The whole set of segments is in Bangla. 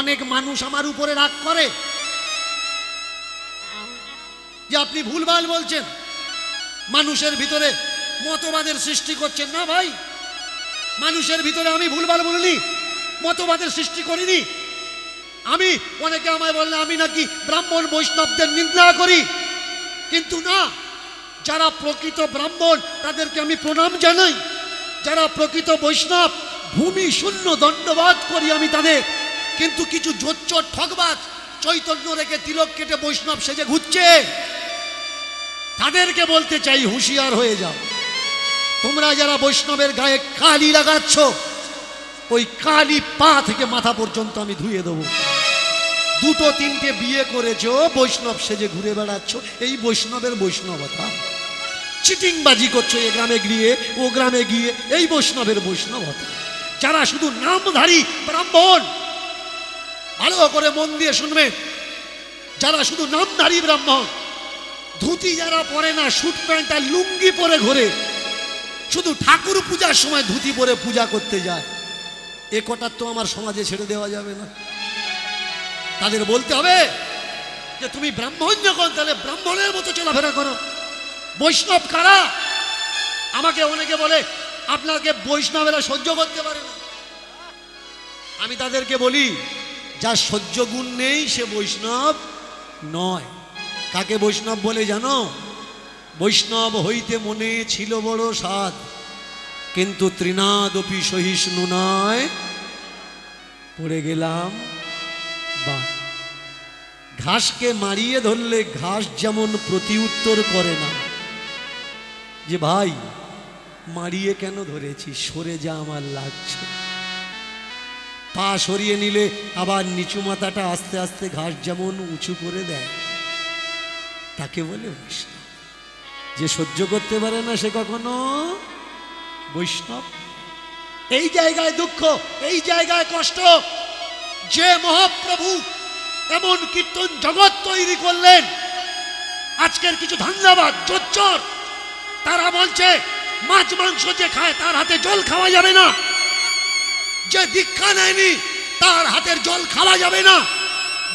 অনেক মানুষ আমার উপরে রাগ করে যে আপনি ভুলভাল বলছেন, মানুষের ভিতরে মতবাদের সৃষ্টি করছেন। না ভাই, মানুষের ভিতরে আমি ভুলভাল বলিনি, মতবাদের সৃষ্টি করিনি। আমি অনেকে আমায় বললে আমি নাকি ব্রাহ্মণ বৈষ্ণবদের নিন্দা করি, কিন্তু না, যারা প্রকৃত ব্রাহ্মণ তাদেরকে আমি প্রণাম জানাই, যারা প্রকৃত বৈষ্ণব ভূমি শূন্য দণ্ডবাদ করি আমি তাদের। কিন্তু কিছু জোচ্চোর ঠকবাজ চৈতন্য রেখে তিলক কেটে বৈষ্ণব সেজে ঘুরছে, তাদেরকে বলতে চাই হুঁশিয়ার হয়ে যাও। তোমরা যারা বৈষ্ণবের গায়ে কালি লাগাচ্ছ, ওই কালি পা থেকে মাথা পর্যন্ত আমি ধুয়ে দেবো। দুটো তিনটে বিয়ে করেছ, বৈষ্ণব সেজে ঘুরে বেড়াচ্ছ, এই বৈষ্ণবের বৈষ্ণবতা। চিটিংবাজি করছো এ গ্রামে গিয়ে ও গ্রামে গিয়ে, এই বৈষ্ণবের বৈষ্ণবতা। যারা শুধু নামধারী ব্রাহ্মণ, ভালো করে মন দিয়ে শুনবে, যারা শুধু নামধারী ব্রাহ্মণ, ধুতি যারা পরে না, স্যুট প্যান্ট আর লুঙ্গি পরে ঘোরে, শুধু ঠাকুর পূজার সময় ধুতি পরে পূজা করতে যায়, এ কটা তো আমার সমাজে ছেড়ে দেওয়া যাবে না। তাদের বলতে হবে যে তুমি ব্রাহ্মণ যখন, তাহলে ব্রাহ্মণের মতো চলাফেরা করো। বৈষ্ণব কারা? আমাকে অনেকে বলে আপনাকে বৈষ্ণবেরা সহ্য করতে পারে না। আমি তাদেরকে বলি, যার সহ্য গুণ নেই সে বৈষ্ণব নয়। কাকে বৈষ্ণব বলে জানো? বৈষ্ণব হইতে মনে ছিল বড় সাধ, কিন্তু তৃণাদপি সহিষ্ণু নয়, পড়ে গেলাম বা। ঘাসকে মারিয়ে ধরলে ঘাস যেমন প্রতি উত্তর করে না, যে ভাই মারিয়ে কেন ধরেছি, সরে যা আমার লাগছে। পা সরিয়ে নিলে আবার নিচু মাথাটা আস্তে আস্তে ঘাস যেমন উঁচু করে দেয়, তাকে বলে বৈষ্ণব। যে সহ্য করতে পারে না সে কখনো বৈষ্ণব। এই জায়গায় দুঃখ, এই জায়গায় কষ্ট। যে মহাপ্রভু এমন কীর্তন জগৎ তৈরি করলেন, আজকের কিছু ধান্দাবাদ জোচ্চর তারা বলছে মাছ মাংস যে খায় তার হাতে জল খাওয়া যাবে না, যে দীক্ষা নেয়নি তার হাতের জল খাওয়া যাবে না,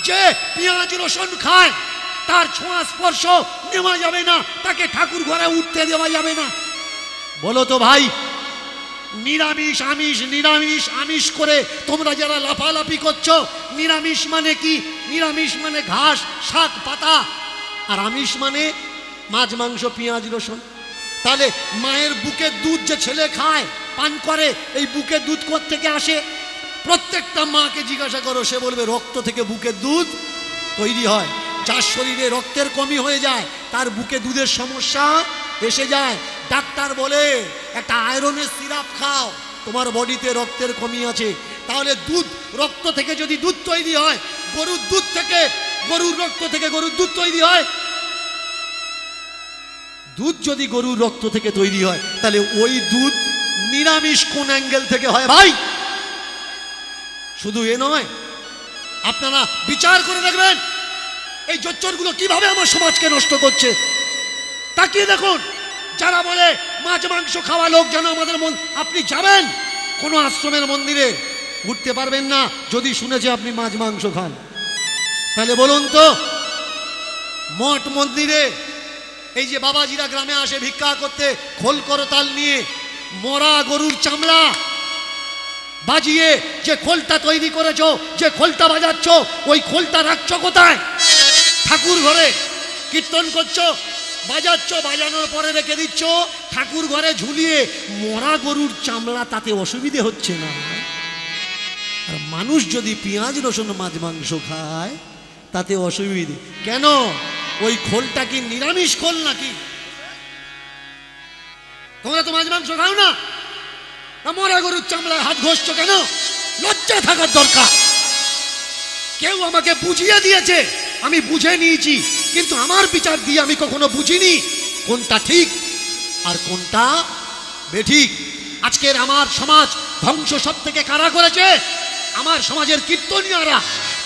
যে পেঁয়াজ রসুন খায় তার ছোঁয়া স্পর্শ নেওয়া যাবে না, তাকে ঠাকুর ঘরে উঠতে দেওয়া যাবে না। বলো তো ভাই, নিরামিষ আমিষ নিরামিষ আমিষ করে তোমরা যারা লাফালাফি করছো, নিরামিষ মানে কি? নিরামিষ মানে ঘাস শাক পাতা, আর আমিষ মানে মাছ মাংস পেঁয়াজ রসুন। তাহলে মায়ের বুকের দুধ যে ছেলে খায় পান করে, এই বুকের দুধ কোথা থেকে আসে? প্রত্যেকটা মাকে জিজ্ঞাসা করো, সে বলবে রক্ত থেকে বুকের দুধ তৈরি হয়। যার শরীরে রক্তের কমি হয়ে যায়, তার বুকে দুধের সমস্যা এসে যায়, ডাক্তার বলে একটা আয়রনের সিরাপ খাও, তোমার বডিতে রক্তের কমি আছে। তাহলে দুধ, রক্ত থেকে যদি দুধ তৈরি হয়, গরুর দুধ থেকে, গরুর রক্ত থেকে গরুর দুধ তৈরি হয়, দুধ যদি গরুর রক্ত থেকে তৈরি হয়, তাহলে ওই দুধ নিরামিষ কোন অ্যাঙ্গেল থেকে হয় ভাই? শুধু এ নয়, আপনারা বিচার করে দেখবেন এই জোচ্চরগুলো কিভাবে আমার সমাজকে নষ্ট করছে। তাকিয়ে দেখুন, যারা বলে মাছ মাংস খাওয়া লোক যেন আমাদের মন, আপনি যাবেন কোনো আশ্রমের মন্দিরে, উঠতে পারবেন না যদি শুনেছে আপনি মাছ মাংস খান। তাহলে বলুন তো, মঠ মন্দিরে এই যে বাবাজিরা গ্রামে আসে ভিক্ষা করতে, খোল করতাল নিয়ে মরা গরুর চামড়া বাজিয়ে যে খোলটা তৈরি করেছো, যে খোলটা বাজাচ্ছ, ওই খোলটা রাখছো কোথায়? ঠাকুর ঘরে। কীর্তন করছো, বাজাচ্ছ, বাজানোর পরে রেখে দিচ্ছ ঠাকুর ঘরে ঝুলিয়ে। মরা গরুর চামড়া, তাতে অসুবিধে হচ্ছে না। আর মানুষ যদি পেঁয়াজ রসুন মাছ মাংস খায়, তাতে অসুবিধে কেন? ওই খোলটা কি নিরামিষ খোল নাকি? তোমরা তো মাছ মাংস খাও না, মরা গরুর চামড়ায় হাত ঘষছো কেন? লজ্জা থাকার দরকার। কেউ আমাকে বুঝিয়ে দিয়েছে, আমি বুঝে নিয়েছি, কিন্তু আমার বিচার দিয়ে আমি কখনো বুঝিনি কোনটা ঠিক আর কোনটা বেঠিক। আজকের আমার সমাজ ধ্বংস সব থেকে কারা করেছে? আমার সমাজের কীর্তনীয়রা,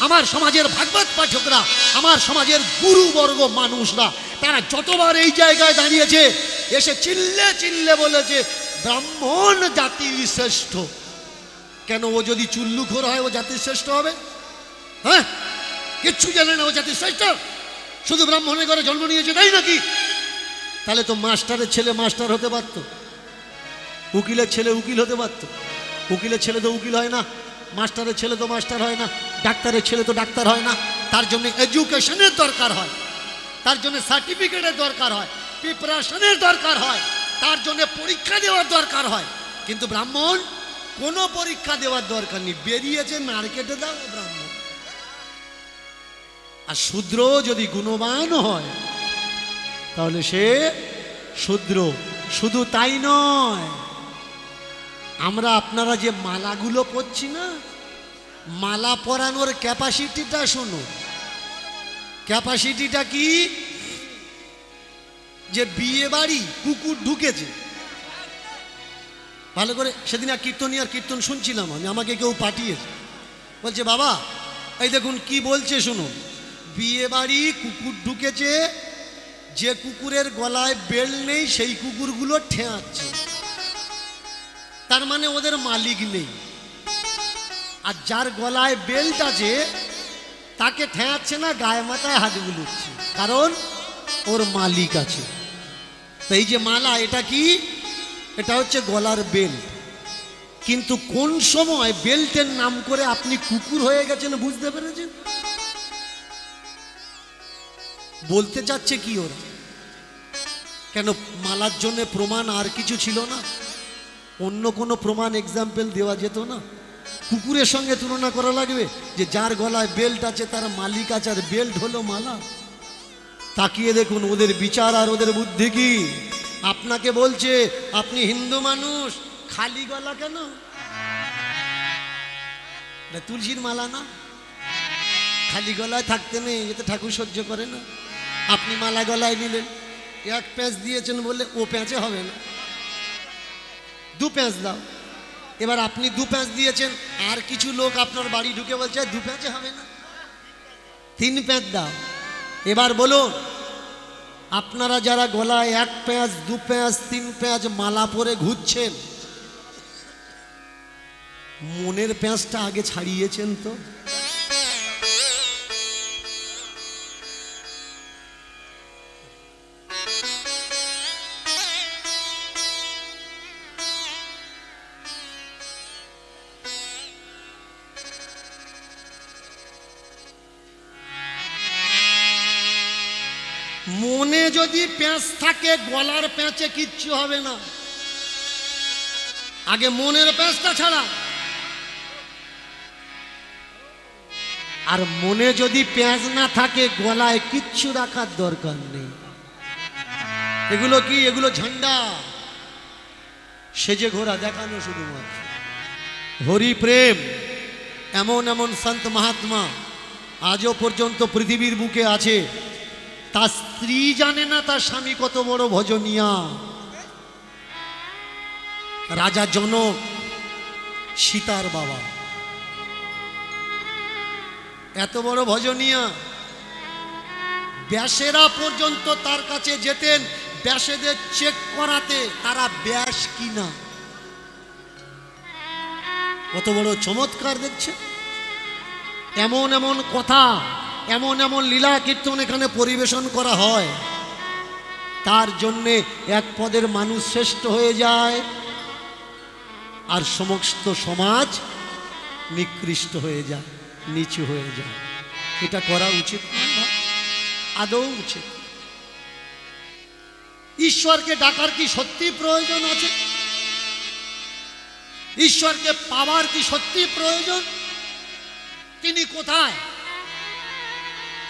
আমার সমাজের ভাগবত পাঠকরা, আমার সমাজের গুরুবর্গ মানুষরা। তারা যতবার এই জায়গায় দাঁড়িয়েছে, এসে চিল্লে চিল্লে বলেছে ব্রাহ্মণ জাতির শ্রেষ্ঠ। কেন? ও যদি চুল্লুখোর হয় ও জাতির শ্রেষ্ঠ হবে? হ্যাঁ, কিচ্ছু জানে না ও জাতির শ্রেষ্ঠ, শুধু ব্রাহ্মণের ঘরে জন্ম নিয়েছে তাই নাকি? তাহলে তো মাস্টারের ছেলে মাস্টার হতে পারত, উকিলের ছেলে উকিল হতে পারত। উকিলের ছেলে তো উকিল হয় না, মাস্টারের ছেলে তো মাস্টার হয় না, ডাক্তারের ছেলে তো ডাক্তার হয় না। তার জন্য এডুকেশনের দরকার হয়, তার জন্য সার্টিফিকেটের দরকার হয়, প্রিপারেশনের দরকার হয়, তার জন্য পরীক্ষা দেওয়ার দরকার হয়। কিন্তু ব্রাহ্মণ কোনো পরীক্ষা দেওয়ার দরকার নেই, বেরিয়েছে মার্কেটে দাও ব্রাহ্মণ। আর শূদ্র যদি গুণবান হয় তাহলে সে শূদ্র। শুধু তাই নয়, আমরা আপনারা যে মালাগুলো পরছি না, মালা পরানোর ক্যাপাসিটিটা শোনো। ক্যাপাসিটিটা কি? যে বিয়ে বাড়ি কুকুর ঢুকেছে, ভালো করে সেদিন এক কীর্তনিয়ার কীর্তন শুনছিলাম আমি, আমাকে কেউ পাঠিয়েছে, বলছে বাবা এই দেখুন কি বলছে শুনুন, বিয়ে বাড়ি কুকুর ঢুকেছে, যে কুকুরের গলায় বেল নেই সেই কুকুরগুলো ঠেয়াচ্ছে, তার মানে ওদের মালিক নেই। আর যার গলায় বেল্ট আছে তাকে ঠেয়াচ্ছে না, গায়ে মাথায় হাত বুলোচ্ছে, কারণ ওর মালিক আছে। তো এই যে মালা, এটা কি? এটা হচ্ছে গলার বেল্ট। কিন্তু কোন সময় বেল্টের নাম করে আপনি কুকুর হয়ে গেছেন বুঝতে পেরেছেন? বলতে চাচ্ছে কি ওরা? কেন মালার জন্য প্রমাণ আর কিছু ছিল না? অন্য কোনো প্রমাণ এক্সাম্পল দেওয়া যেত না? কুকুরের সঙ্গে তুলনা করা লাগবে যে যার গলায় বেল্ট আছে তার মালিক আছে, আর বেল্ট হলো মালা। তাকিয়ে দেখুন ওদের বিচার আর ওদের বুদ্ধি কি। আপনাকে বলছে আপনি হিন্দু মানুষ, খালি গলা কেন? তুলসীর মালা না, খালি গলায় থাকতে নেই, এতে ঠাকুর সহ্য করে না। আপনি মালা গলায় নিলেন, এক প্যাঁচ দিয়েছেন বলে ও প্যাঁচে হবে না, দু প্যাঁচ দাও। এবার আপনি দু প্যাঁচ দিয়েছেন, আর কিছু লোক আপনার বাড়ি ঢুকে বলছে দু প্যাঁচে হবে না, তিন প্যাঁচ দাও। এবার বলুন, আপনারা যারা গলায় এক প্যাঁচ দু প্যাঁচ তিন প্যাঁচ মালা পরে ঘুরছেন, মনের প্যাঁচটা আগে ছাড়িয়েছেন তো? মনে যদি প্যাঁচ থাকে গলার প্যাঁচে কিচ্ছু হবে না, আগে মনের প্যাঁচটা ছাড়া। আর মনে যদি প্যাঁচ না থাকে গলায় কিচ্ছু রাখার দরকার নেই। এগুলো কি? এগুলো ঝান্ডা, সেজে ঘোরা দেখানো শুধুমাত্র। হরি প্রেম, এমন এমন সন্ত মহাত্মা আজও পর্যন্ত পৃথিবীর বুকে আছে, তার স্ত্রী জানে না তার স্বামী কত বড় ভজনিয়া। রাজা জনক, সীতার বাবা, এত বড় ভজনিয়া। ব্যাসেরা পর্যন্ত তার কাছে যেতেন ব্যাসেদের চেক করাতে, তারা ব্যাস কিনা। কত বড় চমৎকার দেখছে। এমন এমন কথা, এমন এমন লীলা কীর্তন এখানে পরিবেশন করা হয়, তার জন্যে এক পদের মানুষ শ্রেষ্ঠ হয়ে যায় আর সমস্ত সমাজ নিকৃষ্ট হয়ে যায়, নিচু হয়ে যায়। এটা করা উচিত না, আদৌ উচিত। ঈশ্বরকে ডাকার কি সত্যি প্রয়োজন আছে? ঈশ্বরকে পাওয়ার কি সত্যি প্রয়োজন? তিনি কোথায়?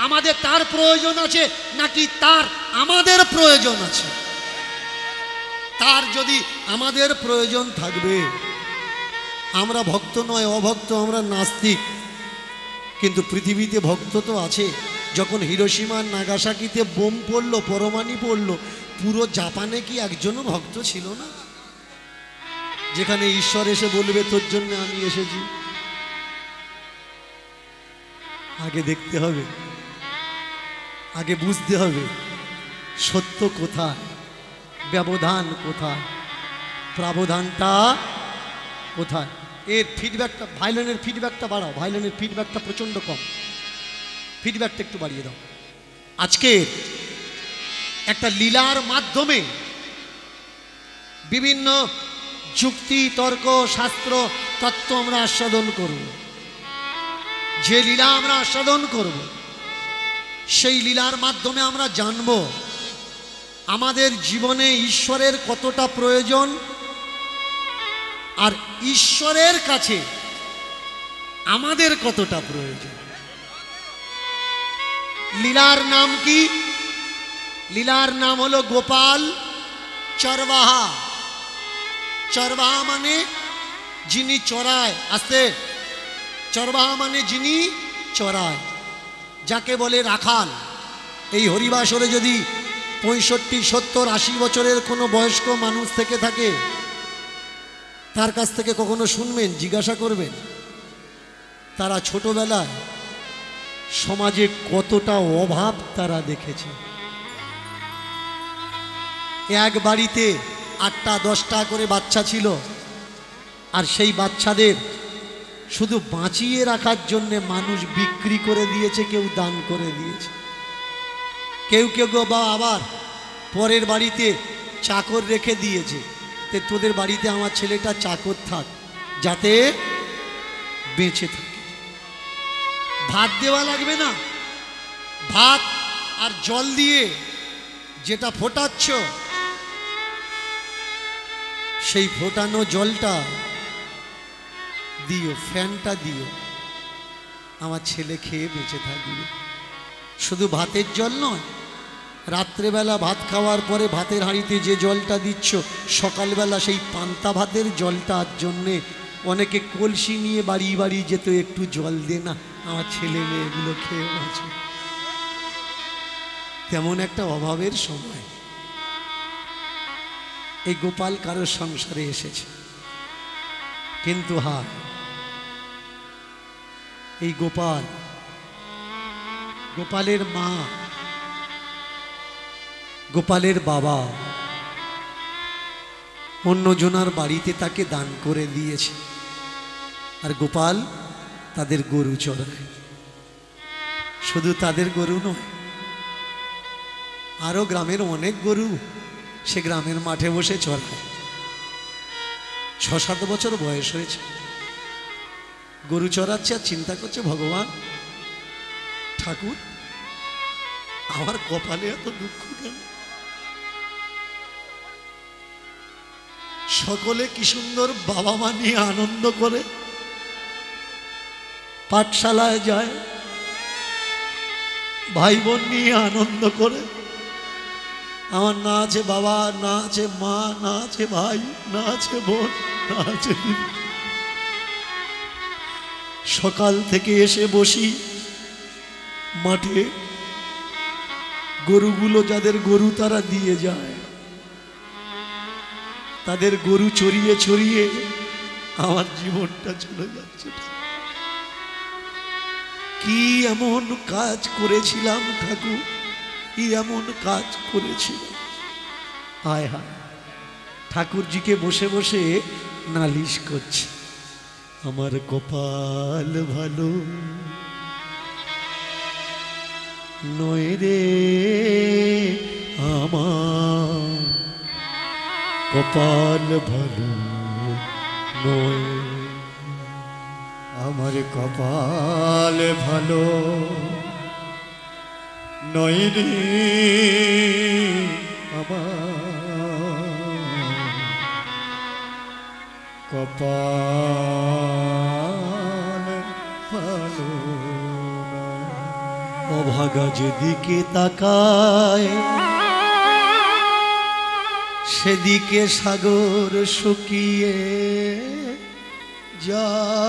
আমাদের তার প্রয়োজন আছে নাকি তার আমাদের প্রয়োজন আছে? তার যদি আমাদের প্রয়োজন থাকবে, আমরা ভক্ত নয় অভক্ত, আমরা নাস্তিক, কিন্তু পৃথিবীতে ভক্ত তো আছে। যখন হিরোশিমা নাগাসাকিতে বোম পড়লো, পরমাণু পড়লো, পুরো জাপানে কি একজনও ভক্ত ছিল না? যেখানে ঈশ্বর এসে বলবে তোর জন্য আমি এসেছি। আগে দেখতে হবে, আগে বুঝতে হবে সত্য কোথায়, ব্যবধান কোথায়, প্রাবধানটা কোথায়। এর ফিডব্যাকটা, ভায়োলিনের ফিডব্যাকটা বাড়াও, ভায়োলিনের ফিডব্যাকটা প্রচণ্ড কম, ফিডব্যাকটা একটু বাড়িয়ে দাও। আজকে একটা লীলার মাধ্যমে বিভিন্ন যুক্তি, তর্ক, শাস্ত্র, তত্ত্ব আমরা আস্বাদন করব। যে লীলা আমরা আস্বাদন করব, সেই লীলার মাধ্যমে আমরা জানব আমাদের জীবনে ঈশ্বরের কতটা প্রয়োজন, আর ঈশ্বরের কাছে আমাদের কতটা প্রয়োজন। লীলার নাম কি? লীলার নাম হলো গোপাল চরবাহা। চরবাহা মানে যিনি চড়ায়, আস্তে, চরবাহা মানে যিনি চড়ায়, যাকে বলে রাখাল। এই হরিবাসরে যদি 65, 70, 80 বছরের কোনো বয়স্ক মানুষ থেকে থাকে, তার কাছ থেকে কখনো শুনবেন, জিজ্ঞাসা করবেন তারা ছোটবেলায় সমাজে কতটা অভাব তারা দেখেছে। এক বাড়িতে 8টা 10টা করে বাচ্চা ছিল, আর সেই বাচ্চাদের শুধু বাঁচিয়ে রাখার জন্যে মানুষ বিক্রি করে দিয়েছে, কেউ দান করে দিয়েছে, কেউ কেউ বা আবার পরের বাড়িতে চাকর রেখে দিয়েছে, তে তোদের বাড়িতে আমার ছেলেটা চাকর থাক, যাতে বেঁচে থাকে। ভাত দেওয়া লাগবে না, ভাত আর জল দিয়ে যেটা ফোটাচ্ছ, সেই ফোটানো জলটা দিও, ফ্যানটা দিও, আমার ছেলে খেয়ে বেঁচে থাকবে। শুধু ভাতের জল নয়, রাত্রেবেলা ভাত খাওয়ার পরে ভাতের হাঁড়িতে যে জলটা দিচ্ছ, সকালবেলা সেই পান্তা ভাতের জলটার জন্যে অনেকে কলসি নিয়ে বাড়ি বাড়ি যেত, একটু জল দে না, আমার ছেলে মেয়েগুলো খেয়ে বাঁচবে। তেমন একটা অভাবের সময় এই গোপাল কারোর সংসারে এসেছে, কিন্তু হ্যাঁ, এই গোপাল, গোপালের মা, গোপালের বাবা অন্যজনার বাড়িতে তাকে দান করে দিয়েছে, আর গোপাল তাদের গরু চড়ায়। শুধু তাদের গরু নয়, আরো গ্রামের অনেক গরু সে গ্রামের মাঠে বসে চড়ায়। 6-7 বছর বয়স হয়েছে, গরু চড়াচ্ছে, আর চিন্তা করছে, ভগবান ঠাকুর, আমার কপালে এত দুঃখ কেন? সকলে কি সুন্দর বাবা মা নিয়ে আনন্দ করে, পাঠশালায় যায়, ভাই বোন নিয়ে আনন্দ করে। আমার না আছে বাবা, না আছে মা, না আছে ভাই, না আছে বোন, না আছে দিদি। সকাল থেকে এসে বসি মাঠে, গরুগুলো, যাদের গরু তারা দিয়ে যায়, তাদের গরু চড়িয়ে চড়িয়ে আমার জীবনটা চলে যাচ্ছে। কি এমন কাজ করেছিলাম ঠাকুর, কি এমন কাজ করেছিলাম? হায় হায়, ঠাকুরজিকে বসে বসে নালিশ করছে, আমার কপাল ভালো নয় রে, আমার কপাল ভালো নয়, আমার কপাল ভালো নয় রে, আমার কপাল ভালো। অভাগা যেদিকে তাকায়, সেদিকে সাগর শুকিয়ে যায়,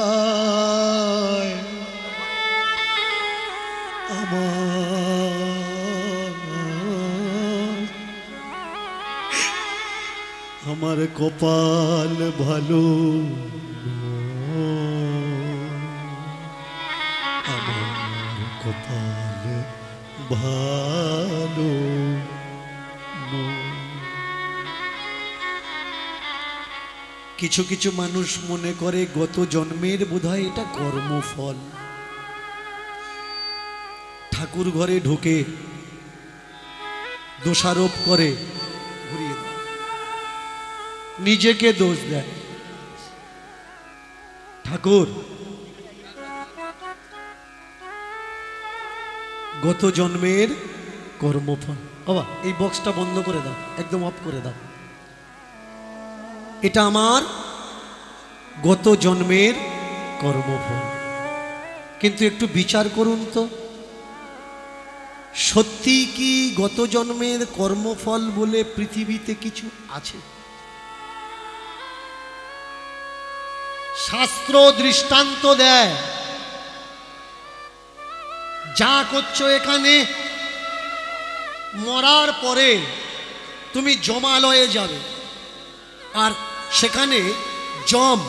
আমার কপাল ভালো, আমার কপাল ভালো। কিছু কিছু মানুষ মনে করে গত জন্মের বোধহয় এটা কর্মফল। ঠাকুর ঘরে ঢুকে দোষারোপ করে, ঘুরিয়ে দেয়, নিজেকে দোষ দেয়। ঠাকুর গত জন্মের কর্মফল। বাবা এই বক্সটা বন্ধ করে দাও, একদম অফ করে দাও। এটা আমার গত জন্মের কর্মফল। কিন্তু একটু বিচার করুন তো, সত্যি কি গত জন্মের কর্মফল বলে পৃথিবীতে কিছু আছে? শাস্ত্র দৃষ্টান্ত দেয়, যা করছো এখানে মরার পরে তুমি জমালয়ে যাবে, আর সেখানে যম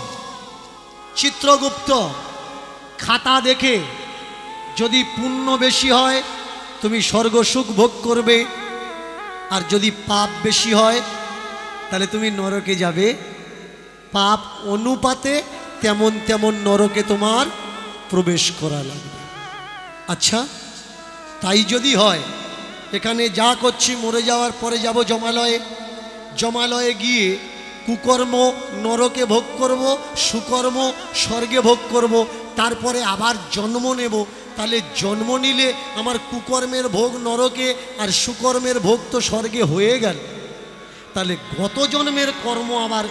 চিত্রগুপ্ত খাতা দেখে যদি পুণ্য বেশি হয় তুমি স্বর্গ সুখ ভোগ করবে, আর যদি পাপ বেশি হয় তাহলে তুমি নরকে যাবে। পাপ অনুপাতে তেমন তেমন নরকে তোমার প্রবেশ করা লাগবে। আচ্ছা তাই যদি হয়, এখানে যা করছি মরে যাওয়ার পরে যাব জমালয়ে, জমালয়ে গিয়ে কুকর্ম নরকে ভোগ করব, সুকর্ম স্বর্গে ভোগ করব, তারপরে আবার জন্ম নেব। তাহলে জন্ম নিলে আমার কুকর্মের ভোগ নরকে আর সুকর্মের ভোগ তো স্বর্গে হয়ে গেল। তাহলে গত জন্মের কর্ম আবার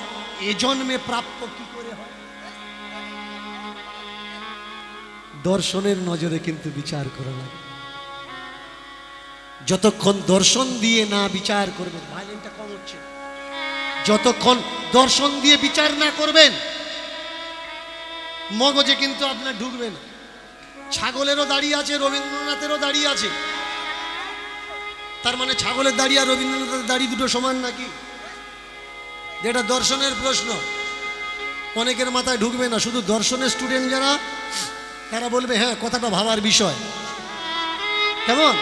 এ জন্মে প্রাপ্ত কি করে হয়? দর্শনের নজরে কিন্তু বিচার করা লাগে। যতক্ষণ দর্শন দিয়ে না বিচার করবেন, ভাইলেনটা কম হচ্ছে, যতক্ষণ দর্শন দিয়ে বিচার না করবেন মগজে কিন্তু আপনার ঢুকবে না। ছাগলেরও দাঁড়িয়ে আছে, রবীন্দ্রনাথেরও দাঁড়িয়ে আছে, তার মানে ছাগলের দাড়ি আর রবীন্দ্রনাথের দাড়ি দুটো সমান নাকি? যেটা দর্শনের প্রশ্ন, অনেকের মাথায় ঢুকবে না। শুধু দর্শনের স্টুডেন্ট যারা, তারা বলবে হ্যাঁ কথাটা ভাবার বিষয়। কেমন?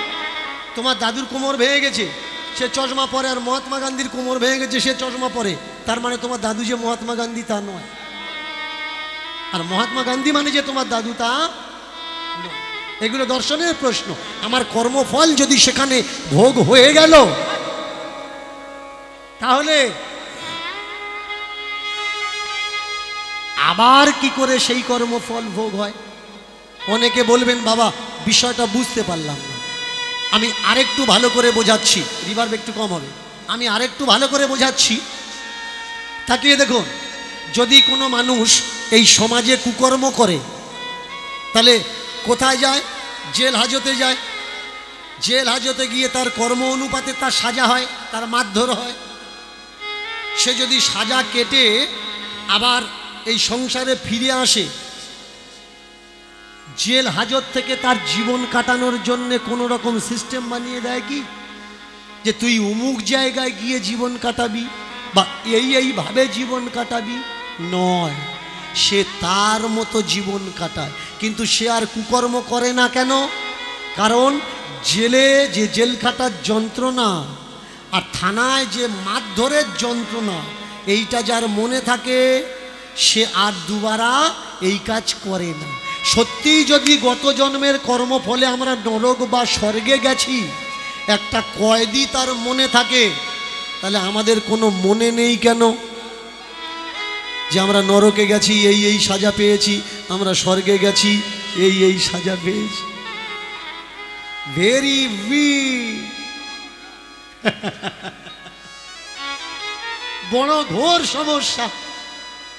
তোমার দাদুর কোমর ভেঙে গেছে, সে চশমা পরে, আর মহাত্মা গান্ধীর কোমর ভেঙে গেছে, সে চশমা পরে, তার মানে তোমার দাদু যে মহাত্মা গান্ধী তা নয়, আর মহাত্মা গান্ধী মানে যে তোমার দাদু তা নয়। এগুলো দর্শনের প্রশ্ন। আমার কর্মফল যদি সেখানে ভোগ হয়ে গেল, তাহলে আবার কি করে সেই কর্মফল ভোগ হয়? অনেকে বলবেন বাবা বিষয়টা বুঝতে পারলাম না, আমি আরেকটু ভালো করে বোঝাচ্ছি, রিভার্ব একটু কম হবে, আমি আরেকটু ভালো করে বোঝাচ্ছি। তাকিয়ে দেখুন, যদি কোনো মানুষ এই সমাজে কুকর্ম করে তাহলে কোথায় যায়? জেল হাজতে যায়। জেল হাজতে গিয়ে তার কর্ম অনুপাতে তার সাজা হয়, তার মারধর হয়। সে যদি সাজা কেটে আবার এই সংসারে ফিরে আসে, জেল হাজত থেকে তার জীবন কাটানোর জন্য কোনো রকম সিস্টেম বানিয়ে দেয় কি, যে তুই অমুক জায়গায় গিয়ে জীবন কাটাবি বা এইভাবে জীবন কাটাবি? নয়, সে তার মতো জীবন কাটায়। কিন্তু সে আর কুকর্ম করে না কেন? কারণ জেলে যে জেল খাটার যন্ত্রণা আর থানায় যে মারধরের যন্ত্রণা, এইটা যার মনে থাকে সে আর দুবারা এই কাজ করে না। সত্যিই যদি গত জন্মের কর্মফলে আমরা নরক বা স্বর্গে গেছি, একটা কয়েদি তার মনে থাকে, তাহলে আমাদের কোনো মনে নেই কেন যে আমরা নরকে গেছি এই সাজা পেয়েছি, আমরা স্বর্গে গেছি এই সাজা পেয়েছি? ভেরি বড় ঘোর সমস্যা।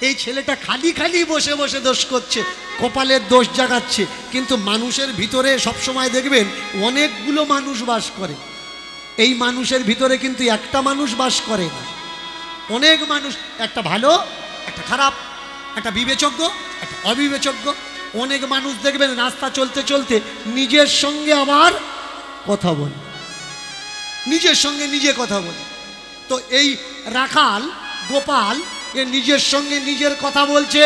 এই ছেলেটা খালি খালি বসে বসে দোষ করছে, কপালের দোষ জাগাচ্ছে, কিন্তু মানুষের ভিতরে সবসময় দেখবেন অনেকগুলো মানুষ বাস করে। এই মানুষের ভিতরে কিন্তু একটা মানুষ বাস করে না, অনেক মানুষ, একটা ভালো একটা খারাপ, একটা বিবেচজ্ঞ একটা অবিবেচজ্ঞ। অনেক মানুষ দেখবেন রাস্তা চলতে চলতে নিজের সঙ্গে আবার কথা বলে, নিজের সঙ্গে নিজে কথা বলে। তো এই রাখাল গোপাল এ নিজের সঙ্গে নিজের কথা বলছে,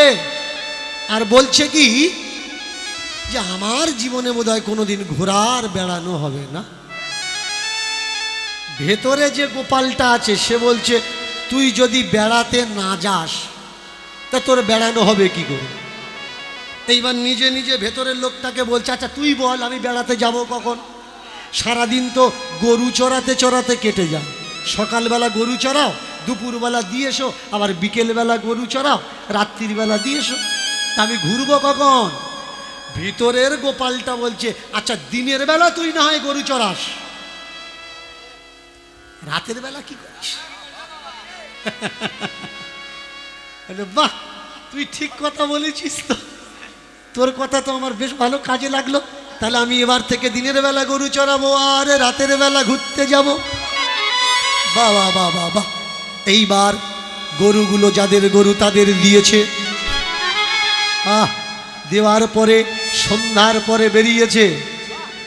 আর বলছে কি যে আমার জীবনে বোধহয় কোনোদিন ঘোরার বেড়ানো হবে না। ভেতরে যে গোপালটা আছে সে বলছে তুই যদি বেড়াতে না যাস তা তোর বেড়ানো হবে কি করে? এইবার নিজে নিজে ভেতরের লোকটাকে বলছে, আচ্ছা তুই বল আমি বেড়াতে যাব কখন? সারাদিন তো গরু চড়াতে চড়াতে কেটে যায়। সকালবেলা গরু চড়াও, দুপুরবেলা দিয়ে এসো, আবার বিকেলবেলা গরু চড়াও, রাত্রিবেলা দিয়ে এসো, আমি ঘুরবো কখন? ভিতরের গোপালটা বলছে, আচ্ছা দিনের বেলা তুই না হয় গরু চড়াস, রাতের বেলা কি করিস? বাহ, তুই ঠিক কথা বলেছিস তো, তোর কথা তো আমার বেশ ভালো কাজে লাগলো। তাহলে আমি এবার থেকে দিনের বেলা গরু চড়াবো আর রাতের বেলা ঘুরতে যাব। বাবা বাবা বাহ। এইবার গরুগুলো যাদের গরু তাদের দিয়েছে, দেওয়ার পরে সন্ধ্যার পরে বেরিয়েছে,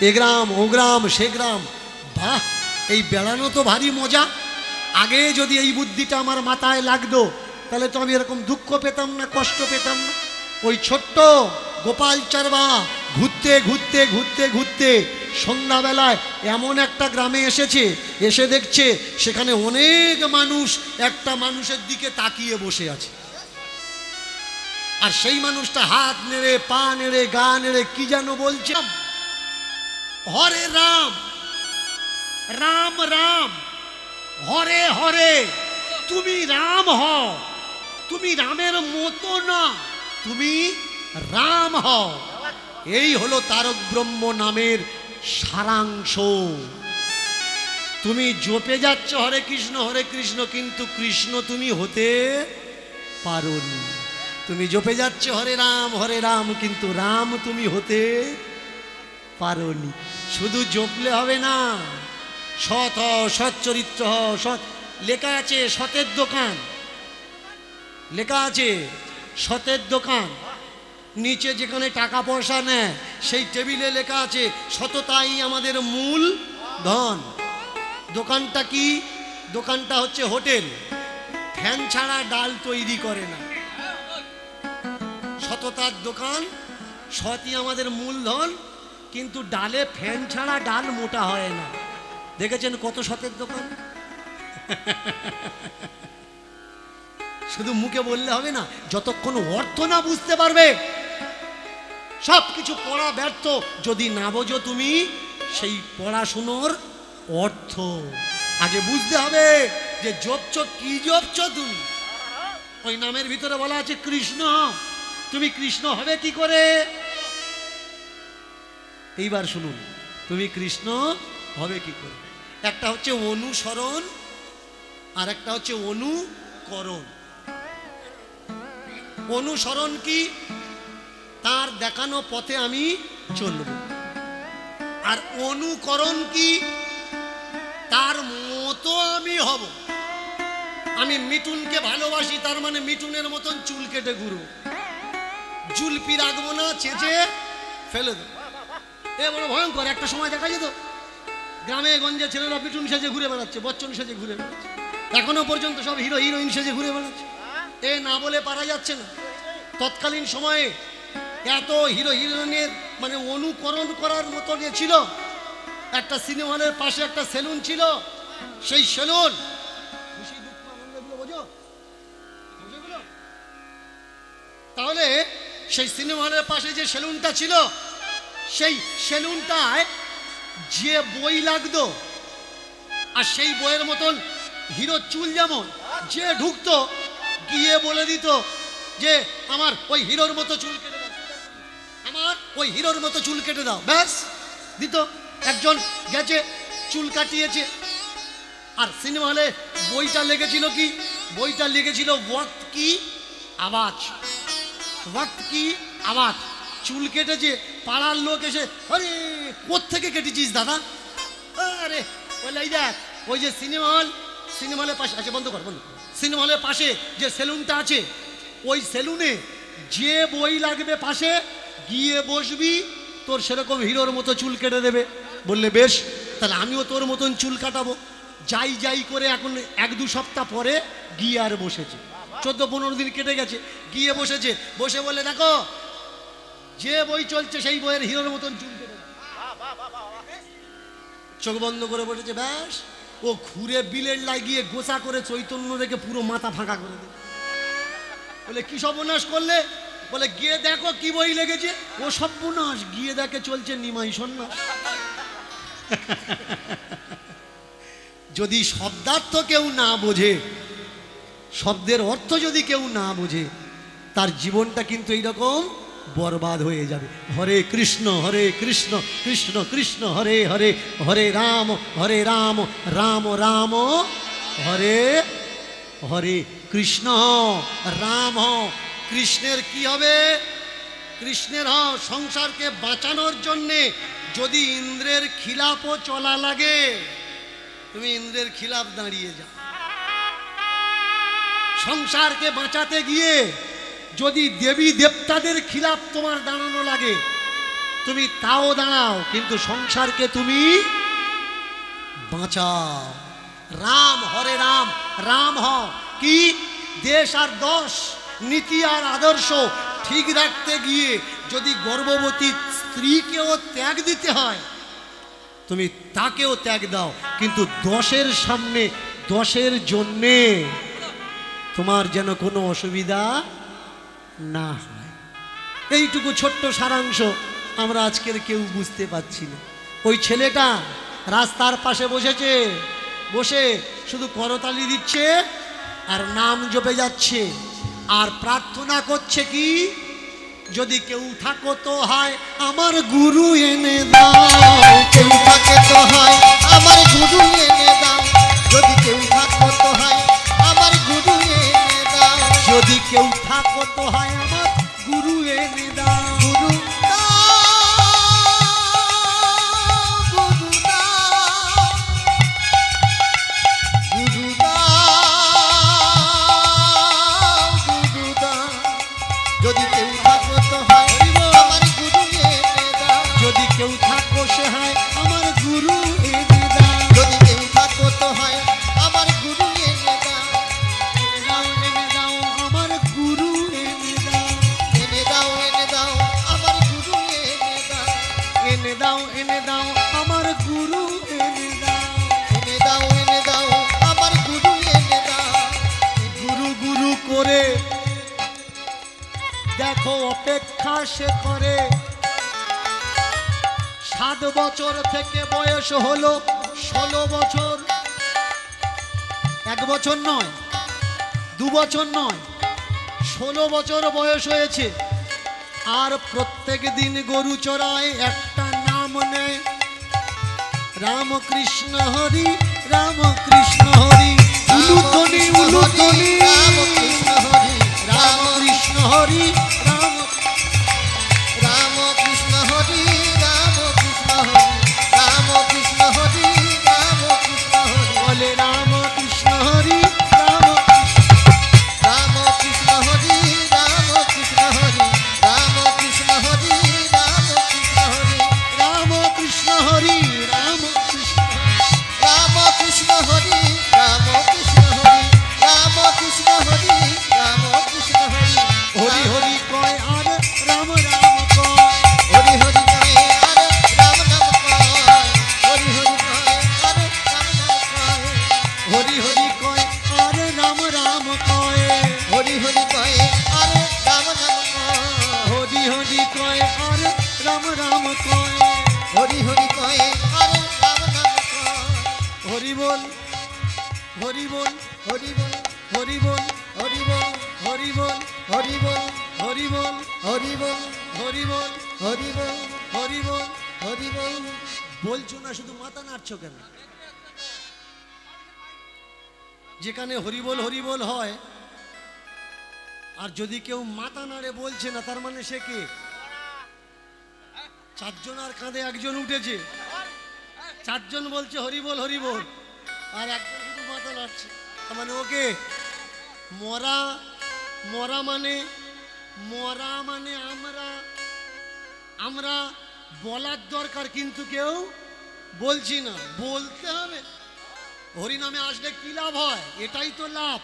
এ গ্রাম ও গ্রাম সে গ্রাম। বাহ, এই বেড়ানো তো ভারী মজা। আগে যদি এই বুদ্ধিটা আমার মাথায় লাগতো তাহলে তো আমি এরকম দুঃখ পেতাম না, কষ্ট পেতাম না। ওই ছোট্ট গোপাল চারবা ঘুরতে ঘুরতে ঘুরতে ঘুরতে সন্ধ্যাবেলায় এমন একটা গ্রামে এসেছে, এসে দেখছে সেখানে অনেক মানুষ একটা মানুষের দিকে তাকিয়ে বসে আছে। আর সেই মানুষটা হাত নেড়ে পা নেড়ে গা নেড়ে কি যেন বলছে, হরে রাম রাম রাম হরে হরে, তুমি রাম হও, তুমি রামের মতো না, তুমি রাম হও। এই হলো তারক ব্রহ্ম নামের সারাংশ। তুমি জপে যাচ্ছ হরে কৃষ্ণ, কিন্তু কৃষ্ণ তুমি হতে পারোনি। তুমি জপে যাচ্ছ হরে রাম, কিন্তু রাম তুমি হতে পারোনি। শুধু জপলে হবে না, সৎ হও, সৎ চরিত্র হও, সৎ। লেখা আছে সতের দোকান, লেখা আছে সতের দোকান। নিচে যেখানে টাকা পয়সা নেয় সেই টেবিলে লেখা আছে সততাই আমাদের মূল ধন। দোকানটা কি? দোকানটা হচ্ছে হোটেল, ফ্যান ছাড়া ডাল তৈরি করে না। সততার দোকান, সতই আমাদের মূলধন, কিন্তু ডালে ফ্যান ছাড়া ডাল মোটা হয় না। দেখেছেন কত সতের দোকান? শুধু মুখে বললে হবে না, যতক্ষণ অর্থ না বুঝতে পারবে সব কিছু পড়া ব্যর্থ। যদি না বোঝো তুমি সেই পড়াশুনোর অর্থ, আগে বুঝতে হবে যে জপছ কি জপছ তুমি। ওই নামের ভিতরে বলা আছে কৃষ্ণ, তুমি কৃষ্ণ হবে কি করে? এইবার শুনুন, তুমি কৃষ্ণ হবে কি করে? একটা হচ্ছে অনুসরণ আর একটা হচ্ছে অনুকরণ। অনুসরণ কি? তার দেখানো পথে আমি চলব। আর অনুকরণ কি? তার মতো আমি হব। আমি মিঠুনকে ভালোবাসি, তার মানে মিঠুনের মতন চুল কেটে ঘুরবো, জুলপি রাখবো না, চেঁচে ফেলে দেবো। এ বড় ভয়ঙ্কর। একটা সময় দেখা যেত গ্রামে গঞ্জে ছেলেরা মিঠুন সেজে ঘুরে বেড়াচ্ছে, বচ্চন সেজে ঘুরে বেড়াচ্ছে, এখনো পর্যন্ত সব হিরো হিরোইন সেজে ঘুরে বেড়াচ্ছে। এ না বলে পারা যাচ্ছে না। তৎকালীন সময়ে এত হিরো হিরোইনের মানে অনুকরণ করার মতো ছিল। একটা সিনেমা হলের পাশে একটা সেলুন ছিল, সেই সেলুন তাহলে সেই সিনেমা হলের পাশে যে সেলুনটা ছিল, সেই সেলুনটায় যে বই লাগতো আর সেই বইয়ের মতন হিরো চুল যেমন, যে ঢুকতো গিয়ে বলে দিত যে আমার ওই হিরোর মতো চুল কেটে দাও, আমার ওই হিরোর মতো চুল কেটে দাও, ব্যাস দিত। একজন গেছে চুল কাটিয়েছে। আর সিনেমা হলে বইটা লেগেছিল কি? বইটা লেগেছিল ওয়াক্ত কি আওয়াজ, ওয়াক্ত কি আওয়াজ। চুল কেটেছে, পাড়ার লোক এসে, আরে কোত্থেকে কেটেছিস দাদা? আরে বলে এই দেখ ওই যে সিনেমা হল, সিনেমা হলের পাশে আছে, বন্ধ কর বন্ধ। সিনেমা হলের পাশে যে সেলুনটা আছে, ওই সেলুনে যে বই লাগবে পাশে গিয়ে বসবি, তোর সেরকম হিরোর মতো চুল কেটে দেবে। বললে বেশ, তাহলে আমিও তোর মতন চুল কাটাবো। যাই যাই করে এখন 1-2 সপ্তাহ পরে গিয়ে আর বসেছে, 14-15 দিন কেটে গেছে, গিয়ে বসেছে। বসে বলে দেখো যে বই চলছে সেই বইয়ের হিরোর মতন চুল কেটে, চোখ বন্ধ করে বসেছে। ব্যাস, ও ঘুরে বিলের লাগিয়ে গোছা করে চৈতন্য রেখে পুরো মাথা ফাঁকা করে দেবে। বলে কি সর্বনাশ করলে? বলে গিয়ে দেখো কি বই লেগেছে। ও সর্বনাশ, গিয়ে দেখে চলছে নিমাই সন্ন্যাস। যদি শব্দার্থ কেউ না বোঝে, শব্দের অর্থ যদি কেউ না বোঝে, তার জীবনটা কিন্তু এইরকম বরবাদ হয়ে যাবে। হরে কৃষ্ণ কৃষ্ণ কৃষ্ণ হরে হরে, হরে রাম রাম রাম হরে হরে। কৃষ্ণ রাম কৃষ্ণের কি হবে? কৃষ্ণের সংসারকে বাঁচানোর জন্যে যদি ইন্দ্রের খিলাফও চলা লাগে, তুমি ইন্দ্রের খিলাফ দাঁড়িয়ে যাও। সংসারকে বাঁচাতে গিয়ে যদি দেবী দেবতাদের খিলাফ তোমার দাঁড়ানো লাগে, তুমি তাও দাঁড়াও, কিন্তু সংসারকে তুমি বাঁচাও। রাম হরে রাম রাম কি দেশ আর দশ, নীতি আর আদর্শ ঠিক রাখতে গিয়ে যদি গর্ভবতী স্ত্রীকেও ত্যাগ দিতে হয়, তুমি তাকেও ত্যাগ দাও, কিন্তু দশের সামনে, দশের জন্যে তোমার যেন কোনো অসুবিধা না হয়। এইটুকু ছোট্ট সারাংশ আমরা আজকের কেউ বুঝতে পারছি না। ওই ছেলেটা রাস্তার পাশে বসেছে, বসে শুধু করতালি দিচ্ছে আর নাম জপে যাচ্ছে আর প্রার্থনা করছে কি, যদি কেউ থাকো তো হয় আমার গুরু এনে দাও, কেউ থাকে তো হয় আমার গুরু এনে দাও, যদি কেউ থাকো তো হয় আমার গুরু এনে দাও, যদি কেউ থাকো তো হয় আমার গুরু এনে দাও, গুরু যদি কেউ থাকো তো হয় আমার গুরু এনে দাও, যদি কেউ থাকো সে হয় আমার গুরু এনে দাও, যদি কেউ থাকো তো হয় আমার গুরু এনে দাও, এনে দাও এনে দাও আমার গুরু এনে দাও, এনে দাও এনে দাও আমার গুরু এনে দাও, এনে দাও এনে দাও আমার গুরু এনে দাও, এনে দাও এনে দাও আমার গুরু এনে দাও। গুরু গুরু করে দেখো অপেক্ষা সে করে, 7 বছর থেকে বয়স হলো 16 বছর, 1 বছর নয়, 2 বছর নয়, 16 বছর বয়স হয়েছে। আর প্রত্যেক দিন গরু চড়ায়, একটা নাম নেয় রামকৃষ্ণ হরি রামকৃষ্ণ হরি, উলুধ্বনি উলুধ্বনি রামকৃষ্ণ হরি রামকৃষ্ণ হরি রাম রামকৃষ্ণ হরি রামকৃষ্ণ হরি রামকৃষ্ণ হরি রামকৃষ্ণ হরি, বলে রামকৃষ্ণ হরি রামকৃষ্ণ হরি রামকৃষ্ণ হরি রামকৃষ্ণ হরি রামকৃষ্ণ হরি, রামকৃষ্ণ হরি রামকৃষ্ণ হরি রামকৃষ্ণ হরি রামকৃষ্ণ হরি রামকৃষ্ণ হরি, হরি হরি কয় আর রাম রাম কয়, হরি হরি কয় আর রাম নাম কয়, হরি হরি কয় আর রাম নাম কয়, হরি হরি কয় আর রাম রাম কয়, হরি হরি কয় আর রাম নাম কয়, হরি হরি কয় আর রাম রাম কয়, হরি হরি কয় আর রাম নাম কয়, হরি বল হরি বল হরি বল হরি বল হরি বল হরি বল হরি বল হরি বল হরি বল হরি বল হরি বল হরি বল। হরি বল। বলছো না, শুধু মাথা নাড়ছো কেন? যেখানে হরিবোল হরিবোল হয় আর যদি কেউ মাথা নাড়ে বলছে না, তার মানে সে কে? 4 জনের কাঁধে একজন উঠেছে, 4 জন বলছে হরিবোল হরিবোল, আর একজন শুধু মাথা নাড়ছে, তার মানে ওকে মরা। মরা মানে আমরা বলার দরকার, কিন্তু কেউ বলছি না, বলতে হবে। হরিনামে আসলে কি লাভ হয়? এটাই তো লাভ।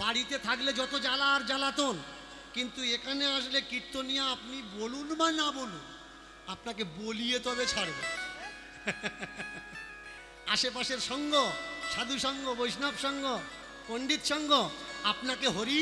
বাড়িতে থাকলে যত জ্বালা আর জ্বালাতন, কিন্তু এখানে আসলে কীর্তনিয়া আপনি বলুন বা না বলুন, আপনাকে বলিয়ে তবে ছাড়বে। আশেপাশের সঙ্গ, সাধু সঙ্গ, বৈষ্ণব সঙ্গ, পণ্ডিত সঙ্গ আপনাকে হরি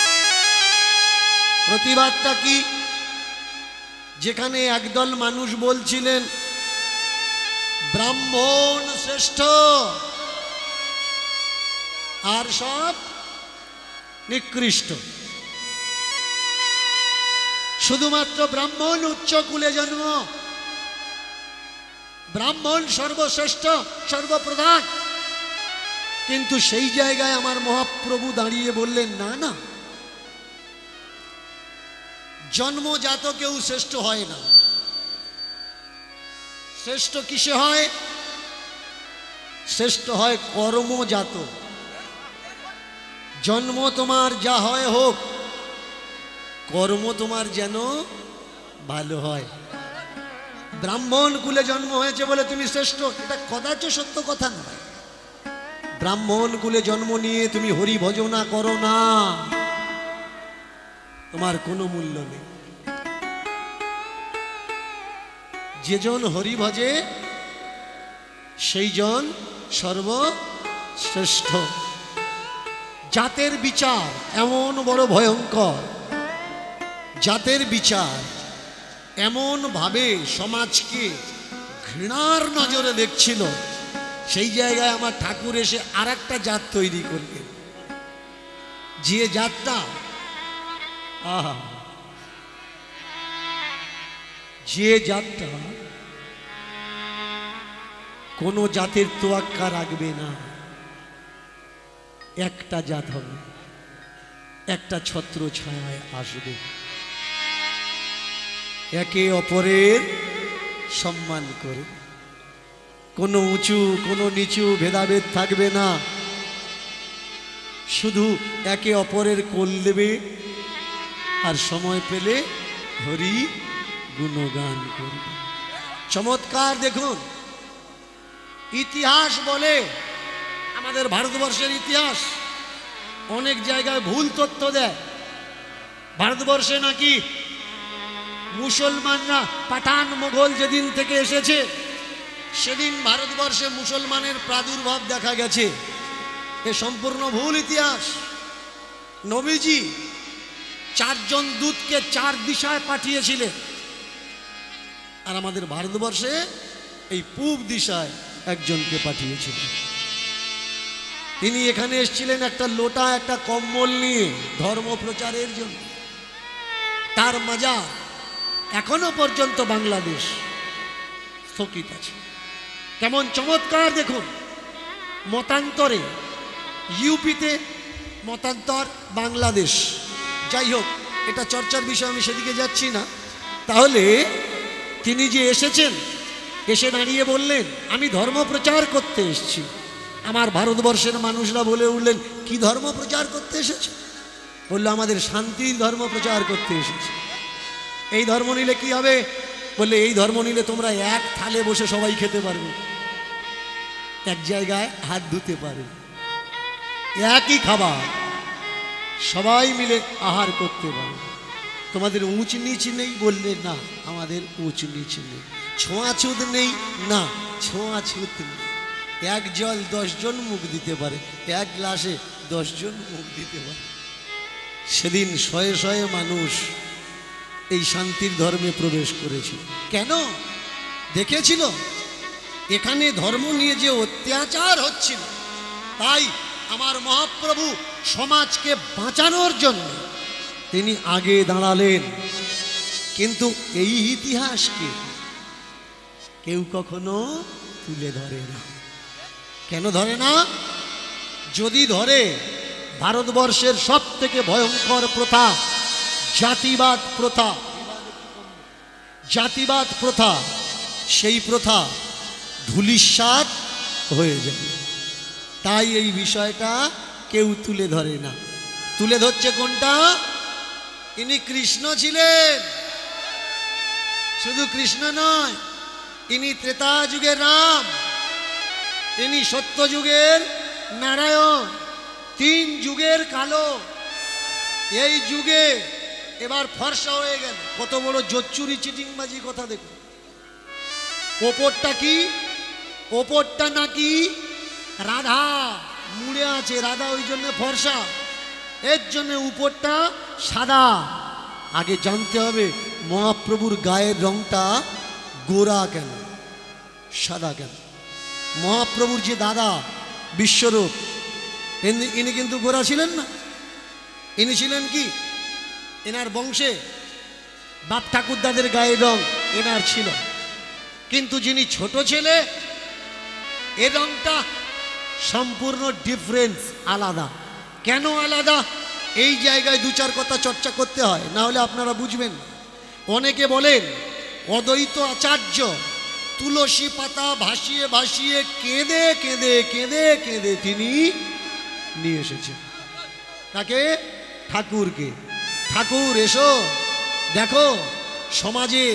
প্রতিবাদটা কি? যেখানে একদল মানুষ বলছিলেন ব্রাহ্মণ শ্রেষ্ঠ আর সব নিকৃষ্ট, শুধুমাত্র ব্রাহ্মণ উচ্চ কুলে জন্ম, ব্রাহ্মণ সর্বশ্রেষ্ঠ সর্বপ্রধান। কিন্তু সেই জায়গায় আমার মহাপ্রভু দাঁড়িয়ে বললেন, না না, জন্মজাত কেউ শ্রেষ্ঠ হয় না। শ্রেষ্ঠ কিসে হয়? শ্রেষ্ঠ হয় কর্মজাত। জন্ম তোমার যা হয় হোক, কর্ম তোমার যেন ভালো হয়। ব্রাহ্মণ কুলে জন্ম হয়েছে বলে তুমি শ্রেষ্ঠ, এটা কদাচ সত্য কথা নয়। ব্রাহ্মণ কুলে জন্ম নিয়ে তুমি হরি ভজনা করো না, তোমার কোনো মূল্য নেই। যেজন হরি ভজে সেই জন সর্বশ্রেষ্ঠ। জাতের বিচার এমন বড় ভয়ঙ্কর, জাতের বিচার এমন ভাবে সমাজকে ঘৃণার নজরে দেখছিল, সেই জায়গায় আমার ঠাকুর এসে আর একটা জাত তৈরি করলেন। যে জাতটা যে জাতটা কোনো জাতের তোয়াক্কা রাখবে না, একটা জাত হবে, একটা ছত্র ছায়ায় আসবে, একে অপরের সম্মান করে, কোনো উঁচু কোনো নিচু ভেদাভেদ থাকবে না, শুধু একে অপরের কোল দেবে আর সময় পেলে হরি গুণগান করবে। চমৎকার দেখুন, ইতিহাস বলে, আমাদের ভারতবর্ষের ইতিহাস অনেক জায়গায় ভুল তথ্য দেয়। ভারতবর্ষে নাকি মুসলমানরা, পাঠান মোগল যেদিন থেকে এসেছে সেদিন ভারতবর্ষে মুসলমানের প্রাদুর্ভাব দেখা গেছে। এ সম্পূর্ণ ভুল ইতিহাস। নবীজি 4 জন দূতকে 4 দিশায় পাঠিয়েছিলেন, আর আমাদের ভারতবর্ষে এই পূব দিশায় একজনকে পাঠিয়েছিলেন। তিনি এখানে এসেছিলেন একটা লোটা একটা কম্বল নিয়ে ধর্ম প্রচারের জন্য। তার মাজার এখনো পর্যন্ত বাংলাদেশ স্থগিত আছে। কেমন চমৎকার দেখুন, মতান্তরে ইউপিতে মতান্তর বাংলাদেশ। যাই হোক, এটা চর্চার বিষয়, আমি সেদিকে যাচ্ছি না। তাহলে তিনি যে এসেছেন, এসে দাঁড়িয়ে বললেন আমি ধর্ম প্রচার করতে এসেছি। আমার ভারতবর্ষের মানুষরা বলে উঠলেন, কি ধর্ম প্রচার করতে এসেছে? বললো আমাদের শান্তির ধর্ম প্রচার করতে এসেছে। এই ধর্ম নিলে কি হবে? বললে এই ধর্ম নিলে তোমরা এক থালে বসে সবাই খেতে পারবে, এক জায়গায় হাত ধুতে পারবে, একই খাবার সবাই মিলে আহার করতে পারবে, তোমাদের উঁচ নিচ নেই। বললে না, আমাদের উঁচ নিচ নেই। ছোঁয়াছুত নেই? না, ছোঁয়াছুত নেই। এক জল 10 জন মুখ দিতে পারে, এক গ্লাসে 10 জন মুখ দিতে পারে। সেদিন শয়ে শয়ে মানুষ এই শান্তির ধর্মে প্রবেশ করেছিল। কেন? দেখেছিল এখানে ধর্ম নিয়ে যে অত্যাচার হচ্ছিল, তাই আমার মহাপ্রভু সমাজকে বাঁচানোর জন্য তিনি আগে দাঁড়ালেন। কিন্তু এই ইতিহাসকে কেউ কখনো তুলে ধরে না। কেন ধরে না? যদি ধরে, ভারতবর্ষের সব থেকে ভয়ঙ্কর প্রথা জাতিবাদ প্রথা, জাতিবাদ প্রথা, সেই প্রথা ধূলিসাৎ হয়ে যাবে। তাই এই বিষয়টা কেউ তুলে ধরে না। তুলে ধরছে কোনটা? ইনি কৃষ্ণ ছিলেন, শুধু কৃষ্ণ নয়, ইনি ত্রেতা যুগের রাম, ইনি সত্য যুগের নারায়ণ, 3 যুগের কালো। এই যুগে এবার ফর্সা হয়ে গেল। কত বড় জোচ্চুরি চিটিংবাজি কথা দেখুন। ওপরটা কি? ওপরটা নাকি রাধা মুড়ে আছে, রাধা ওই জন্য ফর্সা, এর জন্য উপরটা সাদা। আগে জানতে হবে মহাপ্রভুর গায়ের রংটা গোরা কেন, সাদা কেন। মহাপ্রভুর যে দাদা বিশ্বরূপ, ইনি কিন্তু গোরা ছিলেন না। ইনি ছিলেন কি, এনার বংশে বাপ ঠাকুরদাদের গায়ের রং এনার ছিল, কিন্তু যিনি ছোট ছেলে এর রংটা সম্পূর্ণ ডিফারেন্স, আলাদা। কেন আলাদা? এই জায়গায় দু চার কথা চর্চা করতে হয়, না হলে আপনারা বুঝবেন। অনেকে বলেন অদ্বৈত আচার্য তুলসী পাতা ভাসিয়ে ভাসিয়ে কেঁদে কেঁদে কেঁদে কেঁদে তিনি নিয়ে এসেছেন। কাকে? ঠাকুরকে। ঠাকুর এসো, দেখো সমাজে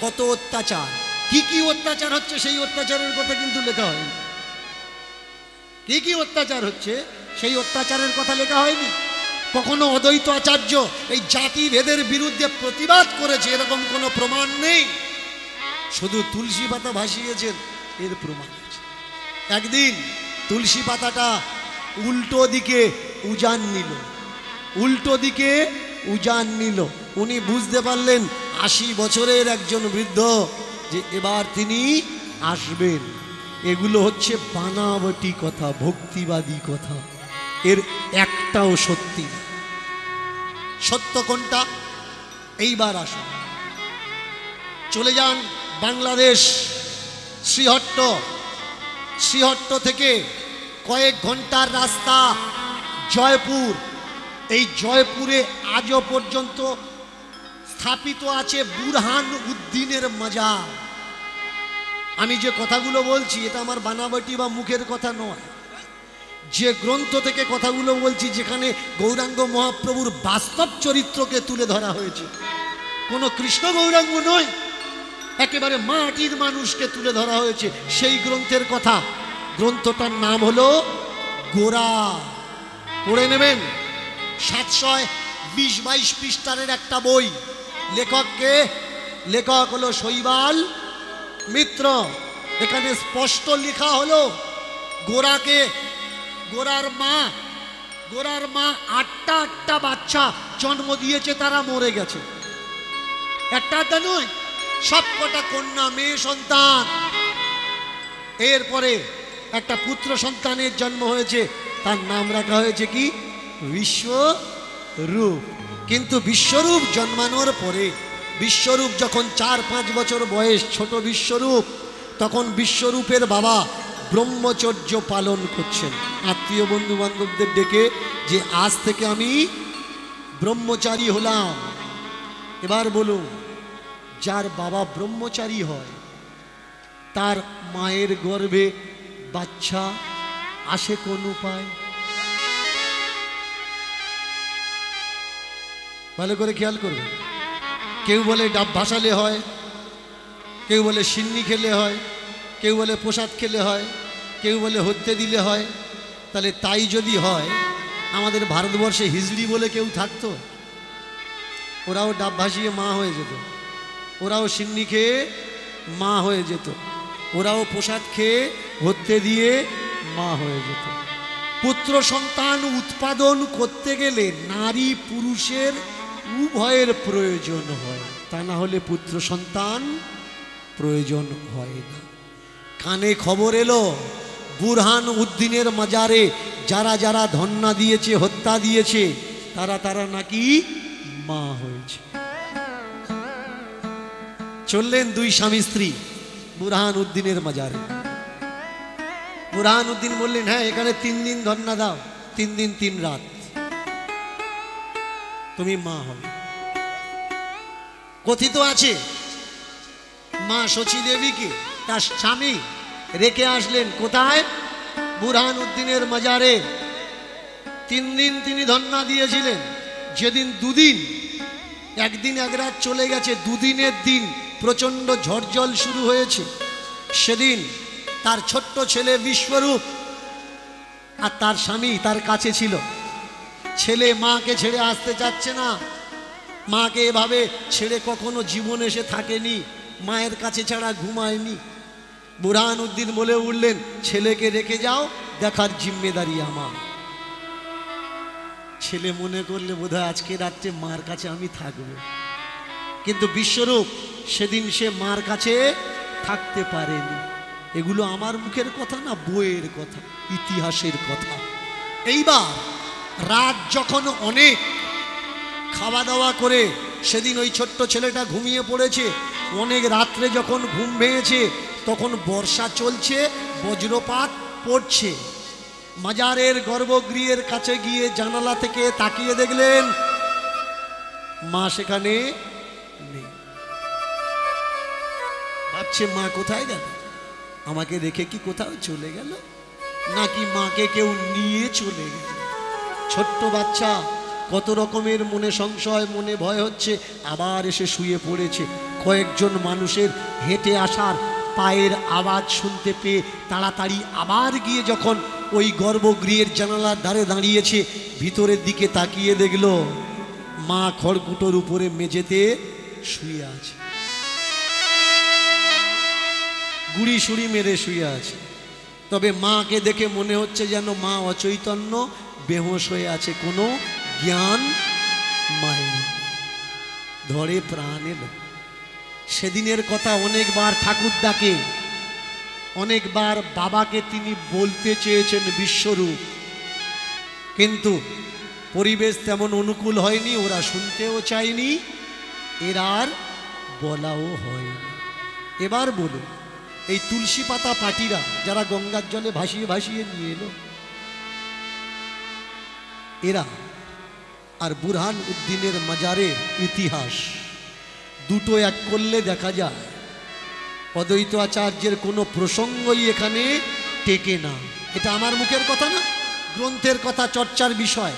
কত অত্যাচার, কি কি অত্যাচার হচ্ছে সেই অত্যাচারের কথা কিন্তু লেখা হয়নি। কি কি অত্যাচার হচ্ছে সেই অত্যাচারের কথা লেখা হয়নি। কখনো অদ্বৈত আচার্য এই জাতি ভেদের বিরুদ্ধে প্রতিবাদ করেছে এরকম কোনো প্রমাণ নেই। শুধু তুলসী পাতা ভাসিয়েছেন এর প্রমাণ আছে। একদিন তুলসী পাতাটা উল্টো দিকে উজান নিল, উল্টো দিকে উজান নিল। উনি বুঝতে পারলেন ৮০ বছরের একজন বৃদ্ধ যে এবার তিনি আসবেন। এগুলো হচ্ছে বানাবটি কথা, ভক্তিবাদী কথা, এর একটাও সত্যি না। সত্য কোনটা? এইবার আসুন, চলে যান বাংলাদেশ শ্রীহট্ট। শ্রীহট্ট থেকে কয়েক ঘন্টার রাস্তা জয়পুর। এই জয়পুরে আজও পর্যন্ত স্থাপিত আছে বুরহান উদ্দিনের মাজার। আমি যে কথাগুলো বলছি এটা আমার বানাবটি বা মুখের কথা নয়, যে গ্রন্থ থেকে কথাগুলো বলছি, যেখানে গৌরাঙ্গ মহাপ্রভুর বাস্তব চরিত্রকে তুলে ধরা হয়েছে। কোনো কৃষ্ণ গৌরাঙ্গ নয়, একেবারে মাটির মানুষকে তুলে ধরা হয়েছে, সেই গ্রন্থের কথা। গ্রন্থটার নাম হলো গোরা। পড়ে নেবেন, 720-22 পৃষ্ঠারের একটা বই। লেখককে? লেখক হলো শৈবাল মিত্র। এখানে স্পষ্ট লেখা হলো গোরাকে, গোরার মা 8টা বাচ্চা জন্ম দিয়েছে, তারা মরে গেছে। একটা নয়, সব কটা কন্যা, মেয়ে সন্তান। এরপরে একটা পুত্র সন্তানের জন্ম হয়েছে, তার নাম রাখা হয়েছে কি? বিশ্বরূপ। কিন্তু বিশ্বরূপ জন্মানোর পরে, বিশ্বরূপ যখন 4-5 বছর বয়স, ছোট বিশ্বরূপ, তখন বিশ্বরূপের বাবা ব্রহ্মচর্য পালন করছেন, আত্মীয় বন্ধু বান্ধবদের ডেকে যে আজ থেকে আমি ব্রহ্মচারী হলাম। এবার বলুন, যার বাবা ব্রহ্মচারী হয় তার মায়ের গর্ভে বাচ্চা আসে কোন উপায়? ভালো করে খেয়াল করবে। কেউ বলে ডাব ভাসালে হয়, কেউ বলে সিন্নি খেলে হয়, কেউ বলে প্রসাদ খেলে হয়, কেউ বলে হত্যে দিলে হয়। তাহলে তাই যদি হয়, আমাদের ভারতবর্ষে হিজড়ি বলে কেউ থাকতো? ওরাও ডাব ভাসিয়ে মা হয়ে যেত, ওরাও সিন্নি খেয়ে মা হয়ে যেত, ওরাও প্রসাদ খেয়ে হত্যে দিয়ে মা হয়ে যেত। পুত্র সন্তান উৎপাদন করতে গেলে নারী পুরুষের উভয়ের প্রয়োজন হয়, তা না হলে পুত্র সন্তান প্রয়োজন হয় না। কানে খবর এলো বুরহান উদ্দিনের মাজারে যারা যারা ধন্না দিয়েছে, হত্যা দিয়েছে, তারা নাকি মা হয়েছে। চললেন 2 স্বামী স্ত্রী বুরহান উদ্দিনের মাজারে। বুরহান উদ্দিন বললেন, হ্যাঁ এখানে 3 দিন ধন্না দাও, 3 দিন 3 রাত তুমি মা হবে। কথিত আছে মা শচী দেবীকে তার স্বামী রেখে আসলেন কোথায়? বুরহান উদ্দিনের মাজারে। 3 দিন তিনি ধন্না দিয়েছিলেন। যেদিন 2 দিন, একদিন 1 রাত চলে গেছে, 2 দিনের দিন প্রচণ্ড ঝড়জল শুরু হয়েছে। সেদিন তার ছোট্ট ছেলে বিশ্বরূপ আর তার স্বামী তার কাছে ছিল। ছেলে মাকে ছেড়ে আসতে চাচ্ছে না, মাকে এভাবে ছেড়ে কখনো জীবনে সে থাকেনি, মায়ের কাছে ছাড়া ঘুমায়নি। বুরহান উদ্দিন বলে উঠলেন, ছেলেকে রেখে যাও, দেখার জিম্মেদারি আমার। ছেলে মনে করলে বোধহয় আজকে রাত্রে মার কাছে আমি থাকবো, কিন্তু বিশ্বরূপ সেদিন সে মার কাছে থাকতে পারেনি। এগুলো আমার মুখের কথা না, বইয়ের কথা, ইতিহাসের কথা। এইবার রাত যখন অনেক, খাওয়া দাওয়া করে সেদিন ওই ছোট্ট ছেলেটা ঘুমিয়ে পড়েছে। অনেক রাত্রে যখন ঘুম ভেঙেছে তখন বর্ষা চলছে, বজ্রপাত পড়ছে। মাজারের গর্ভগৃহের কাছে গিয়ে জানালা থেকে তাকিয়ে দেখলেন মা সেখানে নেই। ভাবছে মা কোথায় গেল, আমাকে রেখে কি কোথাও চলে গেল, নাকি মাকে কেউ নিয়ে চলে গেল। ছোট্ট বাচ্চা, কত রকমের মনে সংশয়, মনে ভয় হচ্ছে। আবার এসে শুয়ে পড়েছে। কয়েকজন মানুষের হেঁটে আসার পায়ের আওয়াজ শুনতে পেয়ে তাড়াতাড়ি আবার গিয়ে যখন ওই গর্ভগৃহের জানালার ধারে দাঁড়িয়েছে, ভিতরের দিকে তাকিয়ে দেখল মা খড়কুটোর উপরে মেঝেতে শুয়ে আছে, গুড়ি সুড়ি মেরে শুয়ে আছে। তবে মাকে দেখে মনে হচ্ছে যেন মা অচৈতন্য, বেহুঁশ হয়ে আছে, কোনো জ্ঞান মায়ের। ধরে প্রাণ এলো। সেদিনের কথা অনেকবার ঠাকুর ডাকে, অনেকবার বাবাকে তিনি বলতে চেয়েছেন বিশ্বরূপ, কিন্তু পরিবেশ তেমন অনুকূল হয়নি, ওরা শুনতেও চায়নি, এর আর বলাও হয়নি। এবার বলুন, এই তুলসী পাতা পাটিরা যারা গঙ্গার জলে ভাসিয়ে ভাসিয়ে নিয়ে এলো, এরা আর বুরহান উদ্দিনের মাজারের ইতিহাস দুটো এক করলে দেখা যায় অদ্বৈত আচার্যের কোনো প্রসঙ্গই এখানে টেকে না। এটা আমার মুখের কথা না, গ্রন্থের কথা, চর্চার বিষয়।